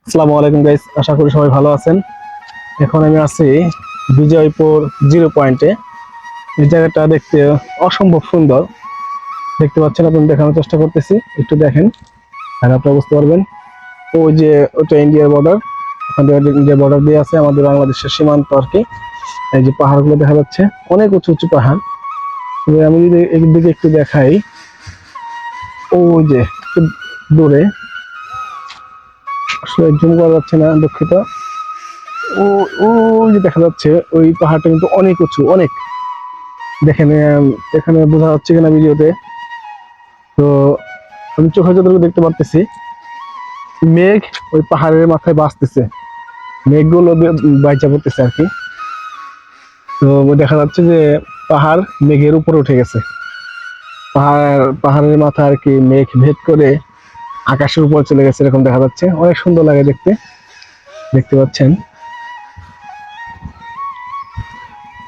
আসসালামু আলাইকুম গাইস, আশা করি সবাই ভালো আছেন। এখন আমি আছি বিজয়পুর জিরো পয়েন্টে। এই জায়গাটা দেখতে অসম্ভব সুন্দর। দেখতে পাচ্ছেন, আপনি দেখানোর চেষ্টা করতেছি, একটু দেখেন আর আপনারা বুঝতে পারবেন। ওই যে ওটা ইন্ডিয়ার বর্ডার, ওখান থেকে ইন্ডিয়ার বর্ডার দিয়ে আছে আমাদের বাংলাদেশের সীমান্ত আর কি। এই যে পাহাড়গুলো দেখা যাচ্ছে, অনেক উঁচু উঁচু পাহাড়। তবে আমি যদি একদিকে একটু দেখাই, ওই যে একটু দূরে, আসলে জুম করা যাচ্ছে না, দুঃখিত। ও ওই যে দেখা যাচ্ছে ওই পাহাড়টা কিন্তু অনেক উঁচু, অনেক। দেখেন এখানে বোঝা যাচ্ছে কিনা ভিডিওতে। তো আমি চোখে যতটুকু দেখতে পারতেছি, মেঘ ওই পাহাড়ের মাথায় ভাসতেছে, মেঘগুলো বাইচা পড়তেছে আর কি। তো দেখা যাচ্ছে যে পাহাড় মেঘের উপরে উঠে গেছে। পাহাড়ের মাথা আর কি মেঘ ভেদ করে আকাশের উপর চলে গেছে, এরকম দেখা যাচ্ছে। অনেক সুন্দর লাগে দেখতে, দেখতে পাচ্ছেন।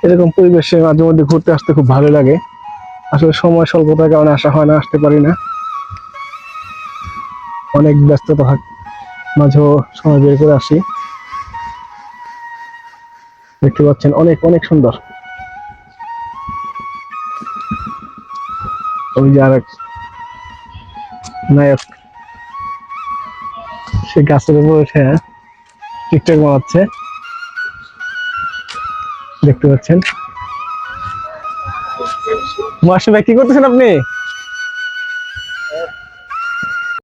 এরকম পরিবেশে মাঝে মধ্যে ঘুরতে আসতে খুব ভালো লাগে। আসলে সময় স্বল্পতার কারণে আসা হয় না, আসতে পারি না। অনেক ব্যস্ততা মাঝেও সময় বের করে আসি। দেখতে পাচ্ছেন অনেক অনেক সুন্দর। ওই যে আরেক নায়ক, সে গাছের উপর উঠে টিকটক বানাচ্ছে, দেখতে পাচ্ছেন। মাসে ভাই কি করতেছেন আপনি?